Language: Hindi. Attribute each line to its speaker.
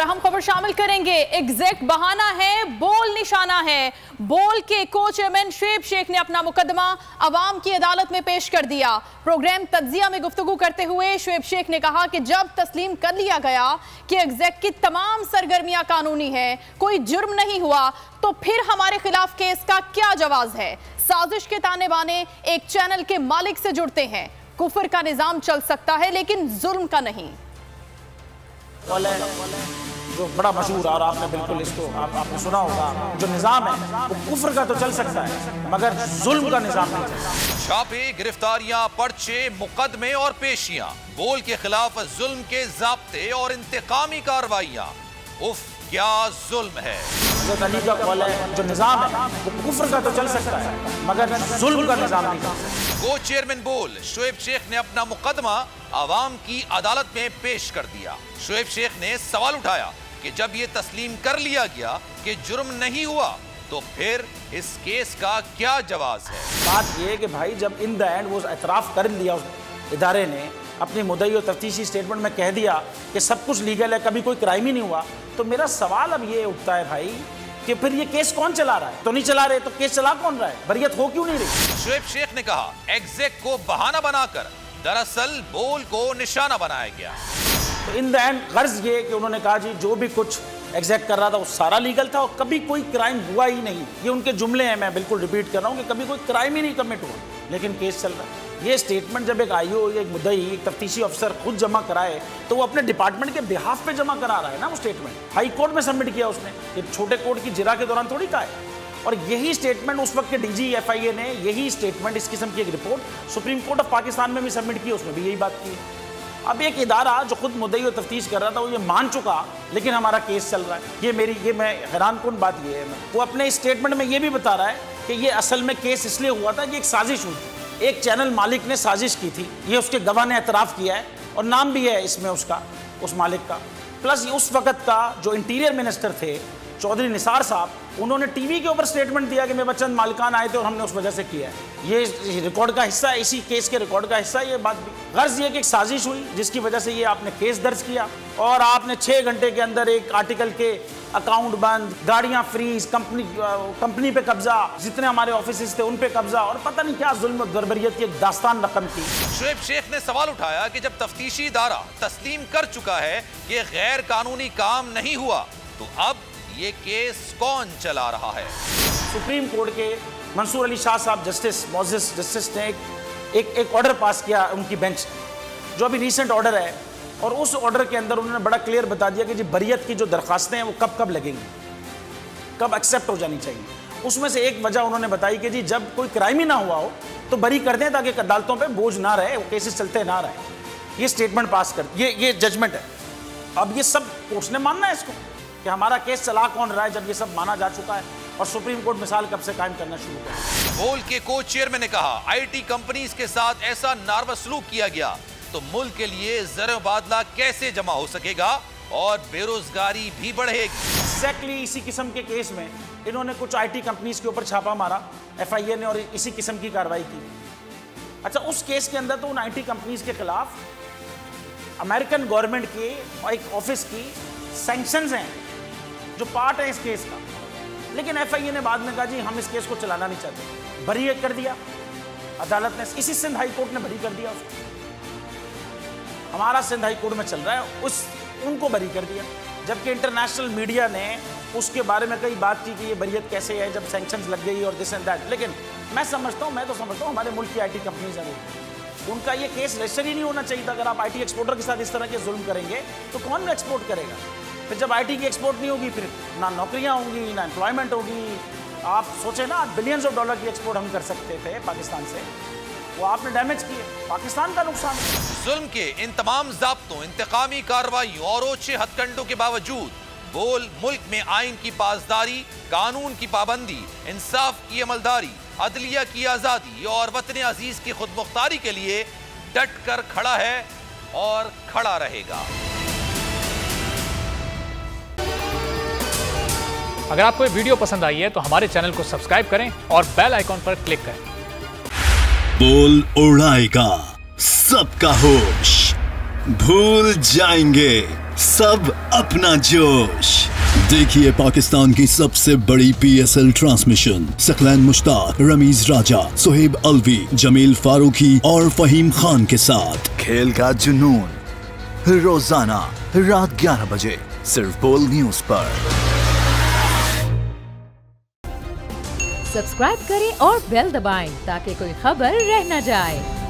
Speaker 1: हम खबर शामिल करेंगे। एग्जैक्ट बहाना है, बोल निशाना है। बोल के को चेयरमैन शुएब शेख ने अपना मुकदमा अवाम की अदालत में पेश कर दिया। प्रोग्राम तज्जिया में गुफ्तगू करते हुए शुएब शेख ने कहा कि जब तस्लीम कर लिया गया कि एग्जैक्ट की तमाम सरगर्मियां कानूनी है, कोई जुर्म नहीं हुआ, तो फिर हमारे खिलाफ केस का क्या जवाज है। साजिश के ताने बाने एक चैनल के मालिक से जुड़ते हैं। कुफर का निजाम चल सकता है लेकिन जुल्म का नहीं।
Speaker 2: जो बड़ा मशहूर और आपने बिल्कुल इसको आपने सुना होगा, जो निजाम है वो कुफ्र का तो चल सकता है मगर जुल्म का निजाम नहीं चलता।
Speaker 3: छापे, गिरफ्तारियां, पर्चे, मुकदमे और पेशियां, बोल के खिलाफ जुल्म के ज़ाब्ते और इंतकामी कार्रवाइयां। उफ क्या जुल्म है।
Speaker 2: अली का कौल है जो निजाम है वो कुफ्र का तो चल सकता है मगर जुल्म का निजाम नहीं चल सकता।
Speaker 3: को चेयरमैन बोल शुएब शेख ने अपना मुकदमा आवाम की अदालत में पेश कर दिया। शुएब शेख ने सवाल उठाया कि जब ये तस्लीम कर लिया गया कि जुर्म नहीं हुआ तो फिर इस केस का क्या जवाब है।
Speaker 2: बात यह है कि भाई जब इन द एंड वो एतराफ़ कर लिया उस इदारे ने, अपनी मुद्दई और तफ्तीशी स्टेटमेंट में कह दिया कि सब कुछ लीगल है, कभी कोई क्राइम ही नहीं हुआ, तो मेरा सवाल अब ये उठता है भाई कि फिर ये केस कौन चला रहा है। तो नहीं चला रहे तो केस चला कौन रहा है, बरियत हो क्यों नहीं रही।
Speaker 3: शुएब शेख ने कहा एग्जैक को बहाना बनाकर दरअसल बोल को निशाना बनाया गया।
Speaker 2: तो इन द एंड गर्ज ये कि उन्होंने कहा जी जो भी कुछ एग्जैक्ट कर रहा था वो सारा लीगल था और कभी कोई क्राइम हुआ ही नहीं। ये उनके जुमले हैं, मैं बिल्कुल रिपीट कर रहा हूँ कि कभी कोई क्राइम ही नहीं कमिट हुआ, लेकिन केस चल रहा है। ये स्टेटमेंट जब एक आईओ, एक मुद्दई, एक तफ्तीशी अफसर खुद जमा कराए तो वो अपने डिपार्टमेंट के बिहाफ पे जमा करा रहा है ना। वो स्टेटमेंट हाई कोर्ट में सबमिट किया उसने, ये छोटे कोर्ट की जिरा के दौरान थोड़ी कहा है। और यही स्टेटमेंट उस वक्त के डीजी एफआईए ने, यही स्टेटमेंट इस किस्म की एक report supreme court of Pakistan में भी सबमिट की, उसमें भी यही बात की। अब एक इदारा जो खुद मुद्दई और तफ्तीश कर रहा था वो ये मान चुका लेकिन हमारा केस चल रहा है। ये मैं हैरान कुन बात ये है, वो अपने स्टेटमेंट में ये भी बता रहा है कि ये असल में केस इसलिए हुआ था कि एक साजिश हुई थी, एक चैनल मालिक ने साजिश की थी, ये उसके गवाह ने एतराफ़ किया है और नाम भी है इसमें उसका, उस मालिक का। प्लस उस वक़्त का जो इंटीरियर मिनिस्टर थे चौधरी निसार साहब, उन्होंने टीवी के ऊपर स्टेटमेंट दिया कि मेरे चंद मालिकान आए थे और हमने उस वजह से किया है। ये रिकॉर्ड का हिस्सा है, इसी केस के रिकॉर्ड का हिस्सा है ये बात भी। गर्ज ये कि एक साजिश हुई जिसकी वजह से ये आपने केस दर्ज किया और आपने 6 घंटे के अंदर एक आर्टिकल के अकाउंट बंद, गाड़ियां फ्रीज, कंपनी पे कब्जा, जितने हमारे ऑफिस थे उन पे कब्जा और पता नहीं क्या जुल्म और गड़बड़ियत की एक दास्तान रकम की।
Speaker 3: शुएब शेख ने सवाल उठाया कि जब तफ्तीशी इदारा तस्लीम कर चुका है कि गैर कानूनी काम नहीं हुआ तो अब ये केस कौन चला रहा है।
Speaker 2: सुप्रीम कोर्ट के मंसूर अली शाह साहब जस्टिस ने एक ऑर्डर पास किया उनकी बेंच, जो अभी रीसेंट ऑर्डर है, और उस ऑर्डर के अंदर उन्होंने बड़ा क्लियर बता दिया कि जी बरियत की जो दरखास्तें हैं वो कब कब लगेंगी, कब एक्सेप्ट हो जानी चाहिए। उसमें से एक वजह उन्होंने बताई कि जी जब कोई क्राइम ही ना हुआ हो तो बरी कर दें ताकि अदालतों पे बोझ ना रहे, वो केसेस चलते ना रहे। ये स्टेटमेंट पास कर, ये जजमेंट है। अब ये सब कोर्ट्स ने मानना है इसको कि हमारा केस चला कौन रहा है जब ये सब माना जा चुका है और सुप्रीम कोर्ट मिसाल कब से कायम करना शुरू कर।
Speaker 3: बोल के को चेयरमैन ने कहा आईटी कंपनीज के साथ ऐसा नारवा सलूक किया गया तो मुल्क के लिए ज़र बादला कैसे जमा हो सकेगा और बेरोजगारी भी बढ़ेगी।
Speaker 2: एक्जैक्टली इसी किस्म के केस में इन्होंने कुछ आईटी कंपनीज के ऊपर छापा मारा एफआईए ने और इसी किस्म की कार्रवाई की। अच्छा, उस केस के अंदर तो उन आईटी कंपनीज के खिलाफ अमेरिकन गवर्नमेंट के एक ऑफिस की सैंक्शंस हैं जो पार्ट है इस केस का, लेकिन एफआईए ने बाद में कहा जी हम इस केस को चलाना नहीं चाहते, बरी कर दिया अदालत ने। इसी सिंध हाई कोर्ट ने बरी कर दिया उसको, हमारा सिंध हाई कोर्ट में चल रहा है, उनको बरी कर दिया। जबकि इंटरनेशनल मीडिया ने उसके बारे में कई बात की कि ये बरियत कैसे है जब सैंक्शंस लग गई और दिस एंड दैट। लेकिन मैं तो समझता हूँ हमारे मुल्क की आईटी कंपनीज हैं उनका ये केस रजिस्टर ही नहीं होना चाहिए था। अगर आप आईटी एक्सपोर्टर के साथ इस तरह के जुल्म करेंगे तो कौन एक्सपोर्ट करेगा। फिर जब आईटी की एक्सपोर्ट नहीं होगी फिर ना नौकरियां होंगी ना एम्प्लॉयमेंट होगी। आप सोचें ना, बिलियंस ऑफ डॉलर की एक्सपोर्ट हम कर सकते थे पाकिस्तान से, वो आपने डैमेज किए, पाकिस्तान का नुकसान।
Speaker 3: जुल्म के इन तमाम ज़ाब्तों, इंतकामी कार्रवाइयों और ओछे हथकंडों के बावजूद बोल मुल्क में आइन की पासदारी, कानून की पाबंदी, इंसाफ की अमलदारी, अदलिया की आज़ादी और वतन अजीज की खुद मुख्तारी के लिए डट कर खड़ा है और खड़ा रहेगा।
Speaker 4: अगर आपको ये वीडियो पसंद आई है तो हमारे चैनल को सब्सक्राइब करें और बेल आइकॉन पर क्लिक करें।
Speaker 5: बोल उड़ाएगा सबका होश, भूल जाएंगे सब अपना जोश। देखिए पाकिस्तान की सबसे बड़ी PSL ट्रांसमिशन सकलैन मुश्ताक, रमीज राजा, सुहेब अलवी, जमील फारूकी और फहीम खान के साथ खेल का जुनून रोजाना रात 11 बजे सिर्फ बोल न्यूज पर।
Speaker 6: सब्सक्राइब करें और बेल दबाएं ताकि कोई खबर रह न जाए।